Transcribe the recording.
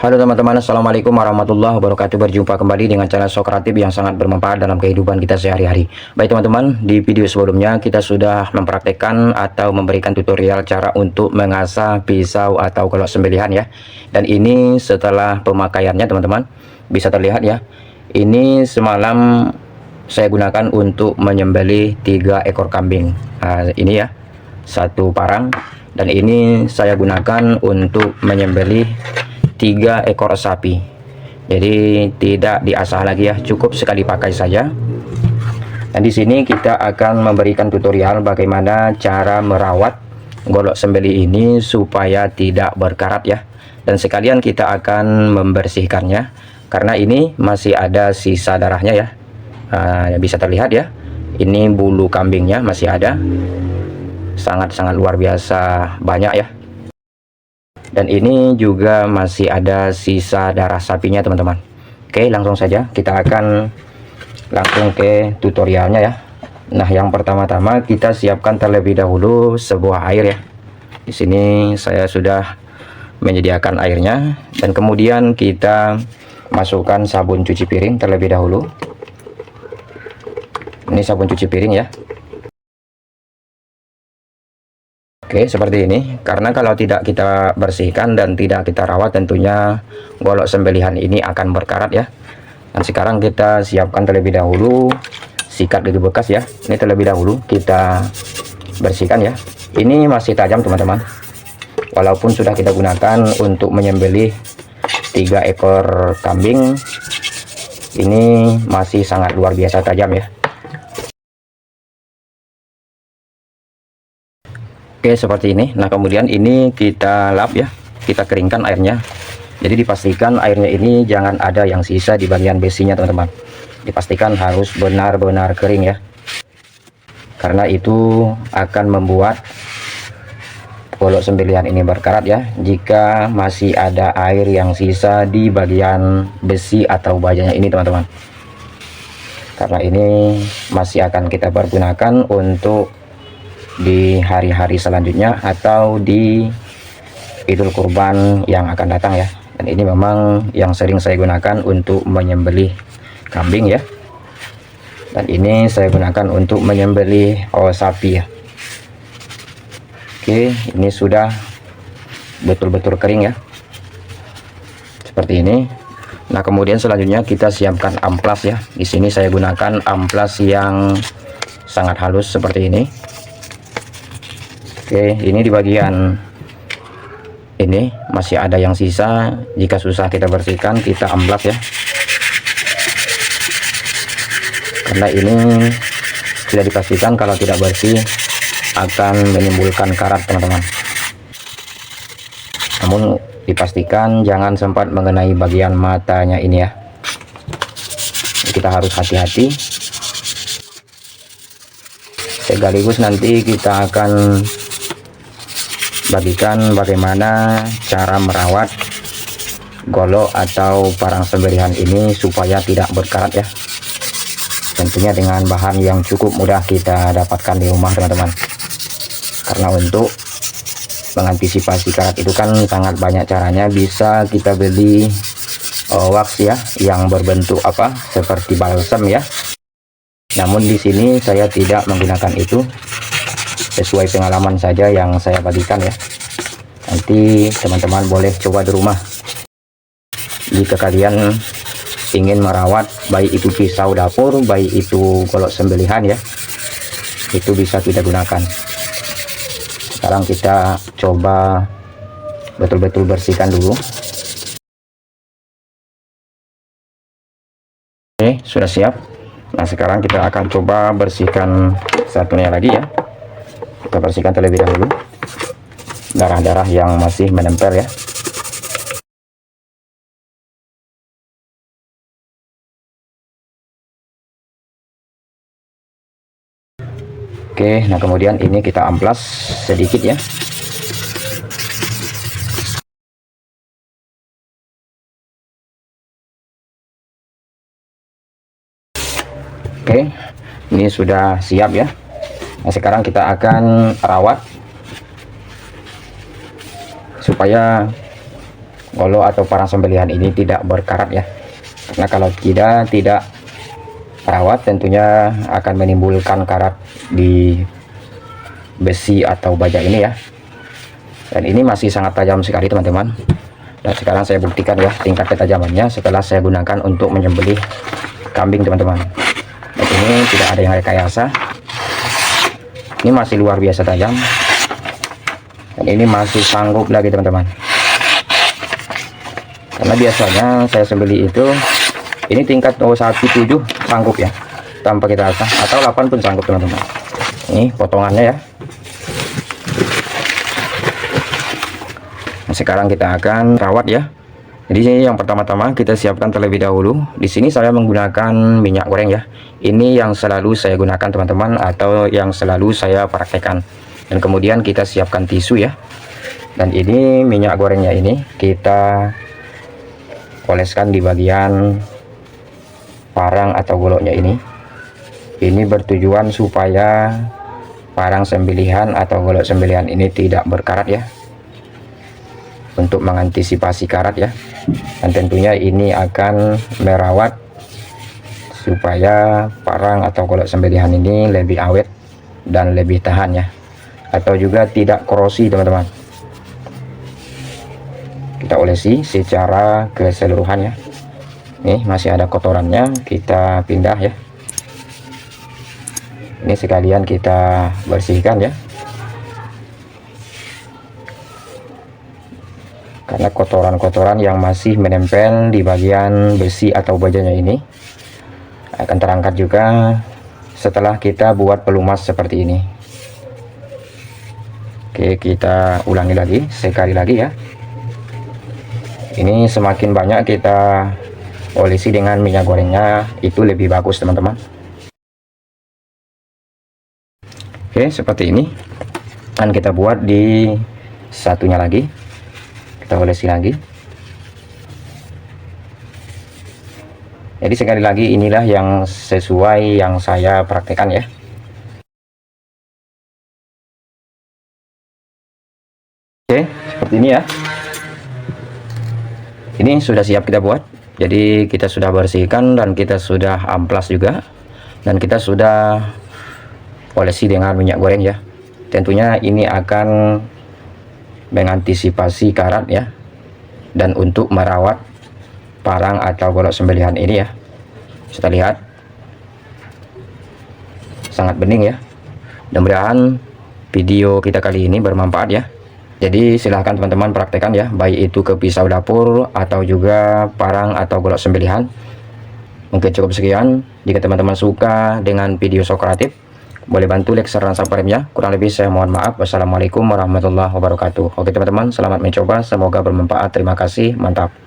Halo teman-teman, assalamualaikum warahmatullahi wabarakatuh. Berjumpa kembali dengan channel Sokratif yang sangat bermanfaat dalam kehidupan kita sehari-hari. Baik teman-teman, di video sebelumnya kita sudah mempraktekkan atau memberikan tutorial cara untuk mengasah pisau atau golok sembelihan ya. Dan ini setelah pemakaiannya teman-teman, bisa terlihat ya. Ini semalam saya gunakan untuk menyembelih 3 ekor kambing. Nah, ini ya, satu parang. Dan ini saya gunakan untuk menyembelih 3 ekor sapi. Jadi tidak diasah lagi ya, cukup sekali pakai saja. Dan di sini kita akan memberikan tutorial bagaimana cara merawat golok sembelih ini supaya tidak berkarat ya. Dan sekalian kita akan membersihkannya karena ini masih ada sisa darahnya ya. Bisa terlihat ya. Ini bulu kambingnya masih ada. Sangat-sangat luar biasa banyak ya. Dan ini juga masih ada sisa darah sapinya teman-teman. Oke, langsung saja kita akan langsung ke tutorialnya ya. Nah, yang pertama-tama kita siapkan terlebih dahulu sebuah air ya. Di sini saya sudah menyediakan airnya, dan kemudian kita masukkan sabun cuci piring terlebih dahulu. Ini sabun cuci piring ya. Oke, seperti ini. Karena kalau tidak kita bersihkan dan tidak kita rawat, tentunya golok sembelihan ini akan berkarat ya. Dan sekarang kita siapkan terlebih dahulu sikat gigi bekas ya. Ini terlebih dahulu kita bersihkan ya. Ini masih tajam teman-teman. Walaupun sudah kita gunakan untuk menyembelih 3 ekor kambing, ini masih sangat luar biasa tajam ya. Oke, seperti ini. Nah, kemudian ini kita lap ya, kita keringkan airnya. Jadi dipastikan airnya ini jangan ada yang sisa di bagian besinya teman-teman. Dipastikan harus benar-benar kering ya, karena itu akan membuat golok sembelihan ini berkarat ya. Jika masih ada air yang sisa di bagian besi atau bajanya ini teman-teman, karena ini masih akan kita pergunakan untuk di hari-hari selanjutnya atau di Idul Kurban yang akan datang ya. Dan ini memang yang sering saya gunakan untuk menyembelih kambing ya, dan ini saya gunakan untuk menyembelih sapi ya. Oke, ini sudah betul-betul kering ya, seperti ini. Nah, kemudian selanjutnya kita siapkan amplas ya. Di sini saya gunakan amplas yang sangat halus seperti ini. Oke, ini di bagian ini masih ada yang sisa. Jika susah kita bersihkan, kita amplas ya, karena ini sudah dipastikan kalau tidak bersih akan menimbulkan karat teman-teman. Namun dipastikan jangan sempat mengenai bagian matanya ini ya. Kita harus hati-hati. Sekaligus nanti kita akan bagikan bagaimana cara merawat golok atau parang sembelihan ini supaya tidak berkarat ya. Tentunya dengan bahan yang cukup mudah kita dapatkan di rumah teman-teman. Karena untuk mengantisipasi karat itu kan sangat banyak caranya. Bisa kita beli wax ya yang berbentuk seperti balsam ya. Namun di sini saya tidak menggunakan itu, sesuai pengalaman saja yang saya bagikan ya. Nanti teman-teman boleh coba di rumah jika kalian ingin merawat, baik itu pisau dapur, baik itu golok sembelihan ya, itu bisa kita gunakan. Sekarang kita coba betul-betul bersihkan dulu. Oke, sudah siap. Nah, sekarang kita akan coba bersihkan satunya lagi ya. Kita bersihkan terlebih dahulu darah-darah yang masih menempel ya. Oke, nah kemudian ini kita amplas sedikit ya. Oke, ini sudah siap ya. Nah, sekarang kita akan rawat supaya golok atau parang sembelihan ini tidak berkarat ya. Karena kalau tidak rawat tentunya akan menimbulkan karat di besi atau baja ini ya. Dan ini masih sangat tajam sekali teman-teman. Dan sekarang saya buktikan ya tingkat ketajamannya setelah saya gunakan untuk menyembelih kambing teman-teman. Dan ini tidak ada yang rekayasa. Ini masih luar biasa tajam. Dan ini masih sanggup lagi teman-teman. Karena biasanya saya sembelih itu ini tingkat 17 sanggup ya, tanpa kita asah, atau 8 pun sanggup teman-teman. Ini potongannya ya. Nah, sekarang kita akan rawat ya. Jadi sini yang pertama-tama kita siapkan terlebih dahulu. Di sini saya menggunakan minyak goreng ya. Ini yang selalu saya gunakan teman-teman, atau yang selalu saya praktekkan. Dan kemudian kita siapkan tisu ya. Dan ini minyak gorengnya ini kita oleskan di bagian parang atau goloknya ini. Ini bertujuan supaya parang sembelihan atau golok sembelihan ini tidak berkarat ya, untuk mengantisipasi karat ya. Dan tentunya ini akan merawat supaya parang atau golok sembelihan ini lebih awet dan lebih tahan ya, atau juga tidak korosi teman-teman. Kita olesi secara keseluruhan ya. Nih masih ada kotorannya, kita pindah ya. Ini sekalian kita bersihkan ya, karena kotoran-kotoran yang masih menempel di bagian besi atau bajanya ini akan terangkat juga setelah kita buat pelumas seperti ini. Oke, kita ulangi lagi sekali lagi ya. Ini semakin banyak kita olesi dengan minyak gorengnya itu lebih bagus teman-teman. Oke, seperti ini. Dan kita buat di satunya lagi. Kita olesi lagi. Jadi sekali lagi inilah yang sesuai yang saya praktekkan ya. Oke, seperti ini ya. Ini sudah siap kita buat. Jadi kita sudah bersihkan dan kita sudah amplas juga, dan kita sudah olesi dengan minyak goreng ya. Tentunya ini akan mengantisipasi karat ya, dan untuk merawat parang atau golok sembelihan ini ya. Kita lihat sangat bening ya. Mudah-mudahan video kita kali ini bermanfaat ya. Jadi silahkan teman-teman praktekkan ya, baik itu ke pisau dapur atau juga parang atau golok sembelihan. Mungkin cukup sekian. Jika teman-teman suka dengan video Sokratif, boleh bantu like, share, dan subscribe-nya. Kurang lebih saya mohon maaf. Wassalamualaikum warahmatullahi wabarakatuh. Oke teman-teman, selamat mencoba, semoga bermanfaat. Terima kasih, mantap.